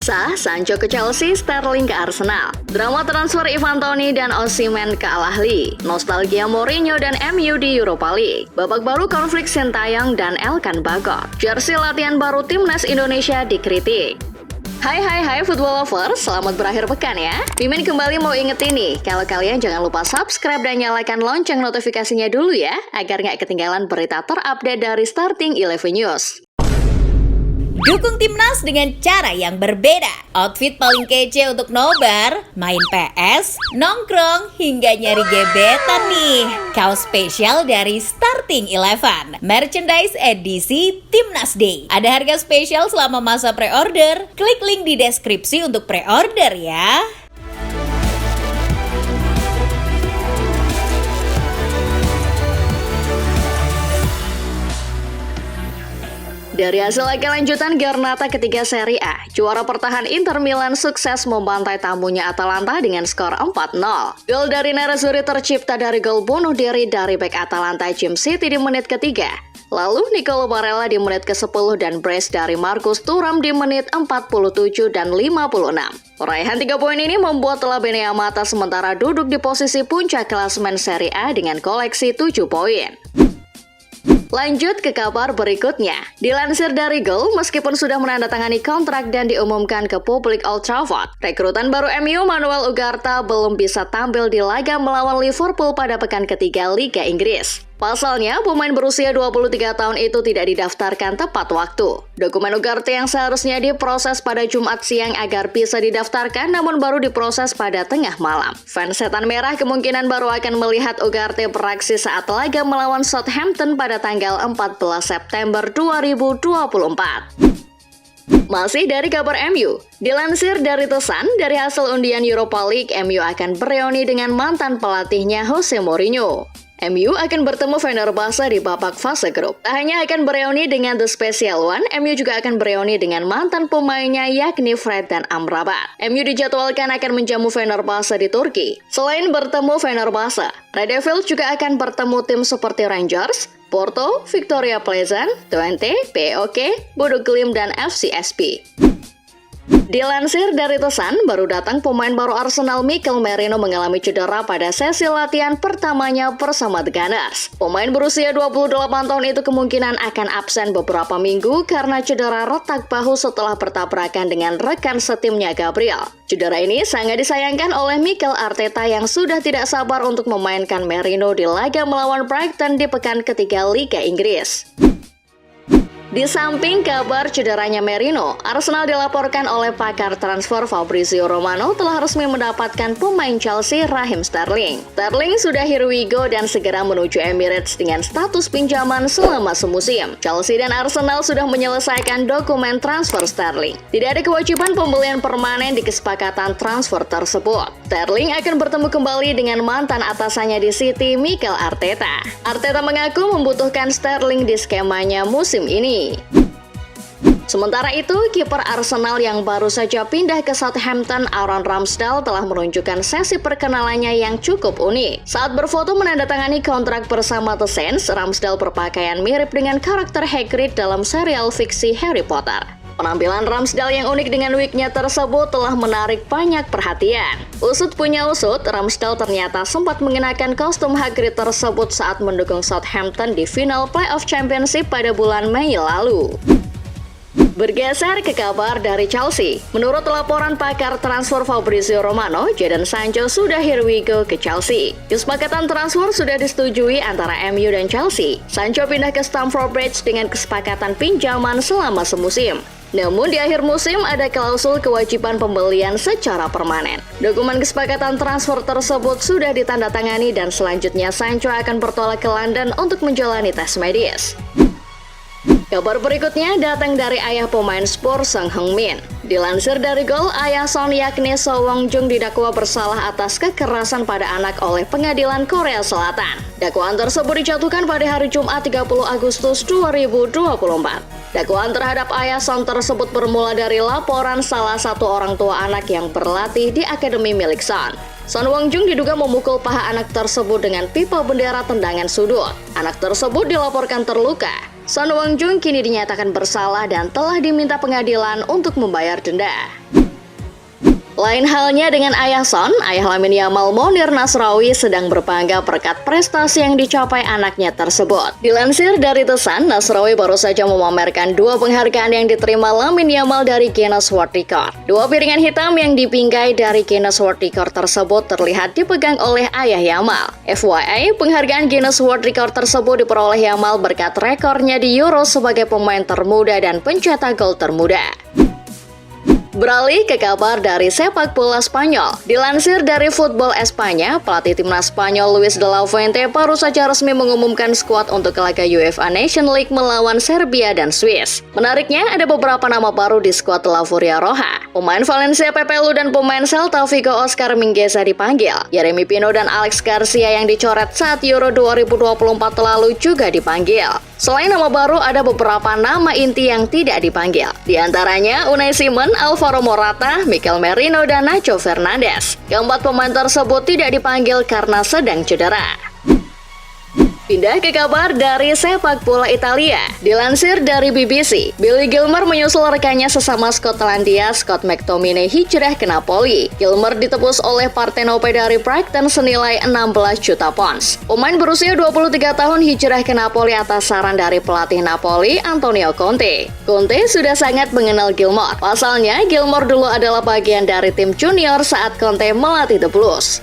Sancho ke Chelsea, Sterling ke Arsenal. Drama transfer Ivan Toney dan Osimhen ke Al Ahly. Nostalgia Mourinho dan MU di Europa League. Babak baru konflik Sintayong dan Elkan Bagot. Jersey latihan baru timnas Indonesia dikritik. Hai football lovers, selamat berakhir pekan ya. Mimin kembali mau ingetin nih, kalau kalian jangan lupa subscribe dan nyalakan lonceng notifikasinya dulu ya, agar nggak ketinggalan berita terupdate dari Starting 11 News. Dukung timnas dengan cara yang berbeda. Outfit paling kece untuk nobar, main PS, nongkrong, hingga nyari gebetan nih. Kaos spesial dari Starting 11, merchandise edisi Timnas Day. Ada harga spesial selama masa pre-order. Klik link di deskripsi untuk pre-order ya. Dari hasil laga lanjutan Garnata ketiga Serie A, juara pertahan Inter Milan sukses membantai tamunya Atalanta dengan skor 4-0. Gol dari Nerazzurri tercipta dari gol bunuh diri dari bek Atalanta Jim City di menit ketiga. Lalu Nicolo Barella di menit ke-10 dan brace dari Marcus Thuram di menit 47 dan 56. Raihan 3 poin ini membuat Labene Amata sementara duduk di posisi puncak klasemen Serie A dengan koleksi 7 poin. Lanjut ke kabar berikutnya. Dilansir dari Goal, meskipun sudah menandatangani kontrak dan diumumkan ke publik Old Trafford, rekrutan baru MU Manuel Ugarte belum bisa tampil di laga melawan Liverpool pada pekan ketiga Liga Inggris. Pasalnya, pemain berusia 23 tahun itu tidak didaftarkan tepat waktu. Dokumen Ugarte yang seharusnya diproses pada Jumat siang agar bisa didaftarkan namun baru diproses pada tengah malam. Fans Setan Merah kemungkinan baru akan melihat Ugarte beraksi saat laga melawan Southampton pada tanggal 14 September 2024. Masih dari kabar MU, dilansir dari The Sun, dari hasil undian Europa League, MU akan bereuni dengan mantan pelatihnya Jose Mourinho. MU akan bertemu Fenerbahce di babak fase grup. Tak hanya akan bereuni dengan The Special One, MU juga akan bereuni dengan mantan pemainnya yakni Fred dan Amrabat. MU dijadwalkan akan menjamu Fenerbahce di Turki. Selain bertemu Fenerbahce, Red Devils juga akan bertemu tim seperti Rangers, Porto, Victoria Pleasant, Twente, PAOK, Bodo Glimt, dan FCSP. Dilansir dari The Sun, baru datang pemain baru Arsenal Mikel Merino mengalami cedera pada sesi latihan pertamanya bersama The Gunners. Pemain berusia 28 tahun itu kemungkinan akan absen beberapa minggu karena cedera retak bahu setelah bertabrakan dengan rekan setimnya Gabriel. Cedera ini sangat disayangkan oleh Mikel Arteta yang sudah tidak sabar untuk memainkan Merino di laga melawan Brighton di pekan ketiga Liga Inggris. Di samping kabar cederanya Merino, Arsenal dilaporkan oleh pakar transfer Fabrizio Romano telah resmi mendapatkan pemain Chelsea Raheem Sterling. Sterling sudah here we go dan segera menuju Emirates dengan status pinjaman selama semusim. Chelsea dan Arsenal sudah menyelesaikan dokumen transfer Sterling. Tidak ada kewajiban pembelian permanen di kesepakatan transfer tersebut. Sterling akan bertemu kembali dengan mantan atasannya di City, Mikel Arteta. Arteta mengaku membutuhkan Sterling di skemanya musim ini. Sementara itu, kiper Arsenal yang baru saja pindah ke Southampton, Aaron Ramsdale telah menunjukkan sesi perkenalannya yang cukup unik. Saat berfoto menandatangani kontrak bersama The Saints, Ramsdale berpakaian mirip dengan karakter Hagrid dalam serial fiksi Harry Potter. Penampilan Ramsdale yang unik dengan wignya tersebut telah menarik banyak perhatian. Usut punya usut, Ramsdale ternyata sempat mengenakan kostum Hagrid tersebut saat mendukung Southampton di final Playoff Championship pada bulan Mei lalu. Bergeser ke kabar dari Chelsea. Menurut laporan pakar transfer Fabrizio Romano, Jadon Sancho sudah here we go ke Chelsea. Kesepakatan transfer sudah disetujui antara MU dan Chelsea. Sancho pindah ke Stamford Bridge dengan kesepakatan pinjaman selama semusim. Namun di akhir musim ada klausul kewajiban pembelian secara permanen. Dokumen kesepakatan transfer tersebut sudah ditandatangani dan selanjutnya Sancho akan bertolak ke London untuk menjalani tes medis. Kabar berikutnya datang dari ayah pemain Spurs Son Heung-min. Dilansir dari Goal, ayah Son yakni So Won-jung didakwa bersalah atas kekerasan pada anak oleh pengadilan Korea Selatan. Dakwaan tersebut dijatuhkan pada hari Jumat 30 Agustus 2024. Dakwaan terhadap ayah Son tersebut bermula dari laporan salah satu orang tua anak yang berlatih di akademi milik Son. Son Won-jung diduga memukul paha anak tersebut dengan pipa bendera tendangan sudut. Anak tersebut dilaporkan terluka. Son Won-jung kini dinyatakan bersalah dan telah diminta pengadilan untuk membayar denda. Lain halnya dengan ayah Son, ayah Lamine Yamal Monir Nasrawi sedang berbangga berkat prestasi yang dicapai anaknya tersebut. Dilansir dari The Sun, Nasrawi baru saja memamerkan 2 penghargaan yang diterima Lamine Yamal dari Guinness World Record. 2 piringan hitam yang dipinggai dari Guinness World Record tersebut terlihat dipegang oleh ayah Yamal. FYI, penghargaan Guinness World Record tersebut diperoleh Yamal berkat rekornya di Euro sebagai pemain termuda dan pencetak gol termuda. Beralih ke kabar dari sepak bola Spanyol. Dilansir dari Football Espanya, pelatih timnas Spanyol Luis de la Fuente baru saja resmi mengumumkan skuad untuk laga UEFA Nation League melawan Serbia dan Swiss. Menariknya, ada beberapa nama baru di skuad La Furia Roja. Pemain Valencia Pepe Lu dan pemain Celta Vigo Oscar Mingueza dipanggil. Jeremy Pino dan Alex Garcia yang dicoret saat Euro 2024 lalu juga dipanggil. Selain nama baru, ada beberapa nama inti yang tidak dipanggil. Di antaranya Unai Simon, Alvaro Morata, Mikel Merino, dan Nacho Fernandes. Keempat pemain tersebut tidak dipanggil karena sedang cedera. Pindah ke kabar dari sepak bola Italia. Dilansir dari BBC, Billy Gilmour menyusul rekannya sesama Skotlandia, Scott McTominay hijrah ke Napoli. Gilmour ditebus oleh Partenope dari Brighton senilai 16 juta pounds. Pemain berusia 23 tahun hijrah ke Napoli atas saran dari pelatih Napoli, Antonio Conte. Conte sudah sangat mengenal Gilmour. Pasalnya, Gilmour dulu adalah bagian dari tim junior saat Conte melatih The Blues.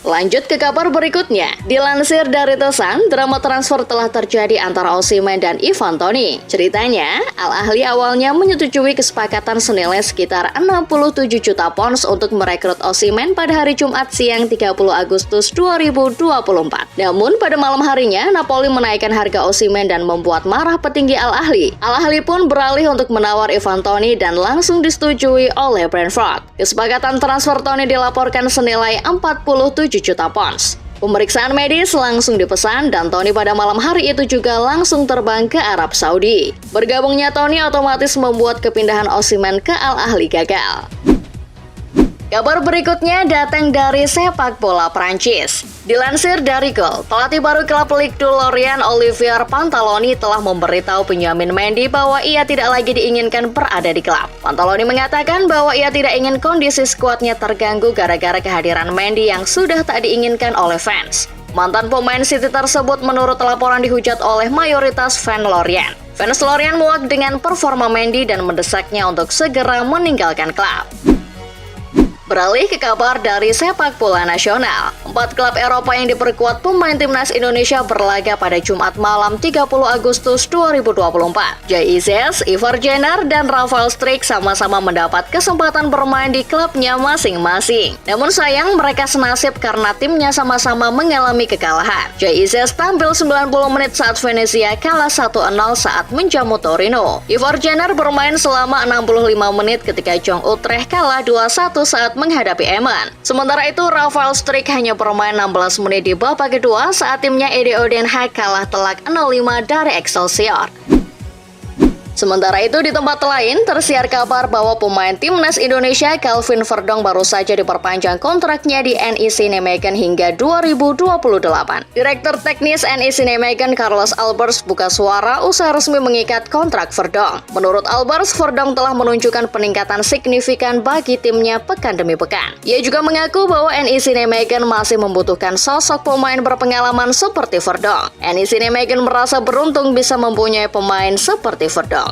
Lanjut ke kabar berikutnya. Dilansir dari The Sun, drama transfer telah terjadi antara Osimhen dan Ivan Toney. Ceritanya, Al Ahly awalnya menyetujui kesepakatan senilai sekitar 67 juta pounds untuk merekrut Osimhen pada hari Jumat siang 30 Agustus 2024. Namun, pada malam harinya, Napoli menaikkan harga Osimhen dan membuat marah petinggi Al Ahly. Al Ahly pun beralih untuk menawar Ivan Toney dan langsung disetujui oleh Brentford. Kesepakatan transfer Toney dilaporkan senilai 47 juta pounds. Pemeriksaan medis langsung dipesan dan Toney pada malam hari itu juga langsung terbang ke Arab Saudi. Bergabungnya Toney otomatis membuat kepindahan Osimhen ke Al Ahly gagal. Kabar berikutnya datang dari sepak bola Prancis. Dilansir dari Goal, pelatih baru klub Ligue 2 Lorient Olivier Pantaloni telah memberitahu Benjamin Mendy bahwa ia tidak lagi diinginkan berada di klub. Pantaloni mengatakan bahwa ia tidak ingin kondisi skuadnya terganggu gara-gara kehadiran Mendy yang sudah tak diinginkan oleh fans. Mantan pemain City tersebut menurut laporan dihujat oleh mayoritas fan Lorient. Fans Lorient muak dengan performa Mendy dan mendesaknya untuk segera meninggalkan klub. Beralih ke kabar dari sepak bola nasional. 4 klub Eropa yang diperkuat pemain timnas Indonesia berlaga pada Jumat malam 30 Agustus 2024. Jay Izzes, Ivar Jenner, dan Rafael Struijk sama-sama mendapat kesempatan bermain di klubnya masing-masing. Namun sayang mereka senasib karena timnya sama-sama mengalami kekalahan. Jay Izzes tampil 90 menit saat Venezia kalah 1-0 saat menjamu Torino. Ivar Jenner bermain selama 65 menit ketika Jong Utrecht kalah 2-1 saat menghadapi Emmen. Sementara itu, Rafael Struijk hanya bermain 16 menit di babak kedua saat timnya Edo Den Haag kalah telak 0-5 dari Excelsior. Sementara itu, di tempat lain, tersiar kabar bahwa pemain timnas Indonesia Calvin Verdong baru saja diperpanjang kontraknya di NEC Nijmegen hingga 2028. Direktur teknis NEC Nijmegen Carlos Albers buka suara usai resmi mengikat kontrak Verdong. Menurut Albers, Verdong telah menunjukkan peningkatan signifikan bagi timnya pekan demi pekan. Ia juga mengaku bahwa NEC Nijmegen masih membutuhkan sosok pemain berpengalaman seperti Verdong. NEC Nijmegen merasa beruntung bisa mempunyai pemain seperti Verdong.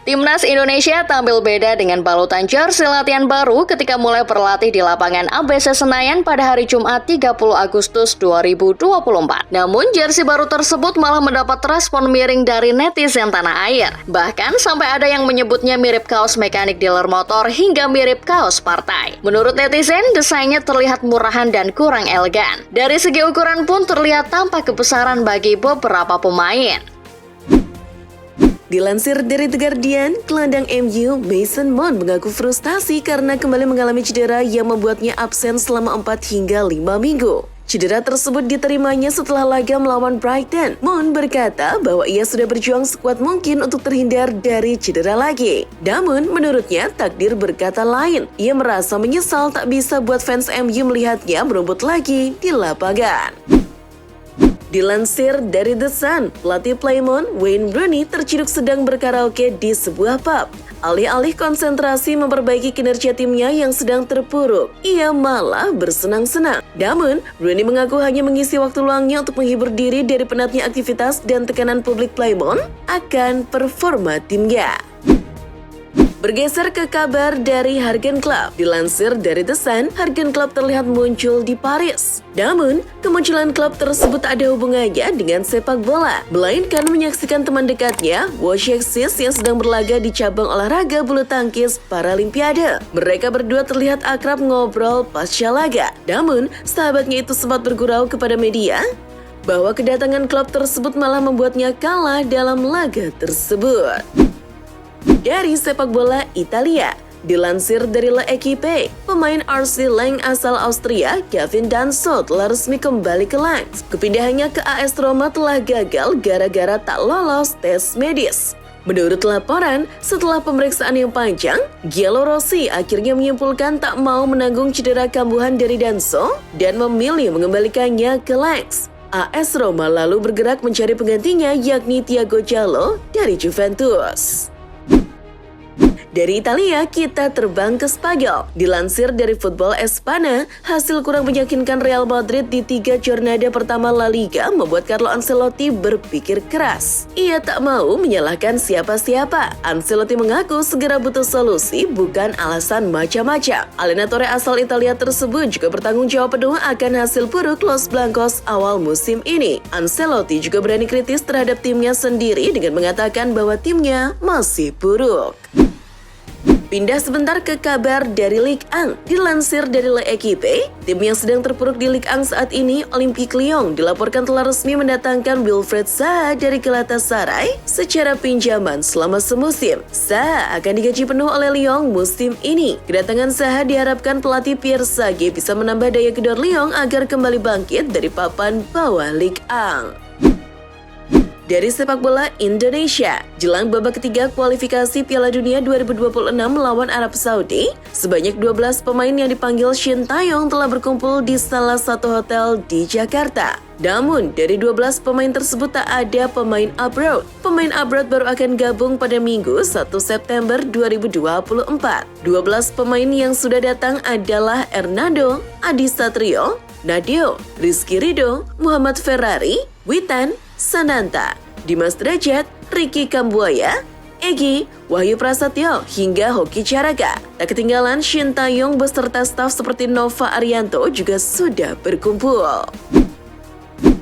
Timnas Indonesia tampil beda dengan balutan jersey latihan baru ketika mulai berlatih di lapangan ABC Senayan pada hari Jumat 30 Agustus 2024. Namun, jersey baru tersebut malah mendapat respon miring dari netizen tanah air. Bahkan sampai ada yang menyebutnya mirip kaos mekanik dealer motor hingga mirip kaos partai. Menurut netizen, desainnya terlihat murahan dan kurang elegan. Dari segi ukuran pun terlihat tampak kebesaran bagi beberapa pemain. Dilansir dari The Guardian, gelandang MU Mason Mount mengaku frustasi karena kembali mengalami cedera yang membuatnya absen selama 4 hingga 5 minggu. Cedera tersebut diterimanya setelah laga melawan Brighton. Mount berkata bahwa ia sudah berjuang sekuat mungkin untuk terhindar dari cedera lagi. Namun, menurutnya takdir berkata lain. Ia merasa menyesal tak bisa buat fans MU melihatnya berebut lagi di lapangan. Dilansir dari The Sun, pelatih Plymouth Wayne Rooney terciduk sedang berkaraoke di sebuah pub. Alih-alih konsentrasi memperbaiki kinerja timnya yang sedang terpuruk, ia malah bersenang-senang. Namun, Rooney mengaku hanya mengisi waktu luangnya untuk menghibur diri dari penatnya aktivitas dan tekanan publik Plymouth akan performa timnya. Bergeser ke kabar dari Jurgen Klopp. Dilansir dari The Sun, Jurgen Klopp terlihat muncul di Paris. Namun, kemunculan Klopp tersebut tak ada hubungannya dengan sepak bola, melainkan menyaksikan teman dekatnya, Wojciech Szczęsny, yang sedang berlaga di cabang olahraga bulu tangkis Paralimpiade. Mereka berdua terlihat akrab ngobrol pasca laga. Namun, sahabatnya itu sempat bergurau kepada media bahwa kedatangan Klopp tersebut malah membuatnya kalah dalam laga tersebut. Dari sepak bola Italia, dilansir dari L'Equipe, pemain RC Lens asal Austria, Kevin Danso, telah resmi kembali ke Lens. Kepindahannya ke AS Roma telah gagal gara-gara tak lolos tes medis. Menurut laporan, setelah pemeriksaan yang panjang, Giallorossi akhirnya menyimpulkan tak mau menanggung cedera kambuhan dari Danso dan memilih mengembalikannya ke Lens. AS Roma lalu bergerak mencari penggantinya, yakni Thiago Giallo dari Juventus. Dari Italia, kita terbang ke Spanyol. Dilansir dari Football Espana, hasil kurang meyakinkan Real Madrid di 3 jornada pertama La Liga membuat Carlo Ancelotti berpikir keras. Ia tak mau menyalahkan siapa-siapa. Ancelotti mengaku segera butuh solusi, bukan alasan macam-macam. Allenatore asal Italia tersebut juga bertanggung jawab penuh akan hasil buruk Los Blancos awal musim ini. Ancelotti juga berani kritis terhadap timnya sendiri dengan mengatakan bahwa timnya masih buruk. Pindah sebentar ke kabar dari Ligue 1. Dilansir dari L'Equipe, tim yang sedang terpuruk di Ligue 1 saat ini, Olympique Lyon, dilaporkan telah resmi mendatangkan Wilfried Zaha dari Galatasaray secara pinjaman selama semusim. Zaha akan digaji penuh oleh Lyon musim ini. Kedatangan Zaha diharapkan pelatih Pierre Sage bisa menambah daya gedor Lyon agar kembali bangkit dari papan bawah Ligue 1. Dari sepak bola Indonesia, jelang babak ketiga kualifikasi Piala Dunia 2026 melawan Arab Saudi, sebanyak 12 pemain yang dipanggil Shin Taeyong telah berkumpul di salah satu hotel di Jakarta. Namun, dari 12 pemain tersebut tak ada pemain abroad. Pemain abroad baru akan gabung pada Minggu 1 September 2024. 12 pemain yang sudah datang adalah Hernando, Adi Satrio, Nadeo, Rizky Ridho, Muhammad Ferrari, Witan, Sananta, Dimas Derajat, Ricky Kambuaya, Egy, Wahyu Prasetyo, hingga Hoki Caraga. Tak ketinggalan Shin Taeyong beserta staf seperti Nova Arianto juga sudah berkumpul.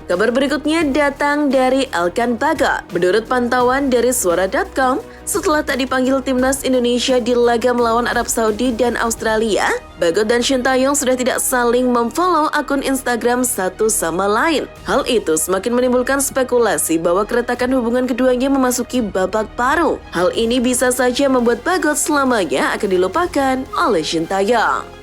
Kabar berikutnya datang dari Elkan Bagot. Menurut pantauan dari Suara.com, setelah tak dipanggil timnas Indonesia di laga melawan Arab Saudi dan Australia, Bagot dan Shin Taeyong sudah tidak saling memfollow akun Instagram satu sama lain. Hal itu semakin menimbulkan spekulasi bahwa keretakan hubungan keduanya memasuki babak baru. Hal ini bisa saja membuat Bagot selamanya akan dilupakan oleh Shin Taeyong.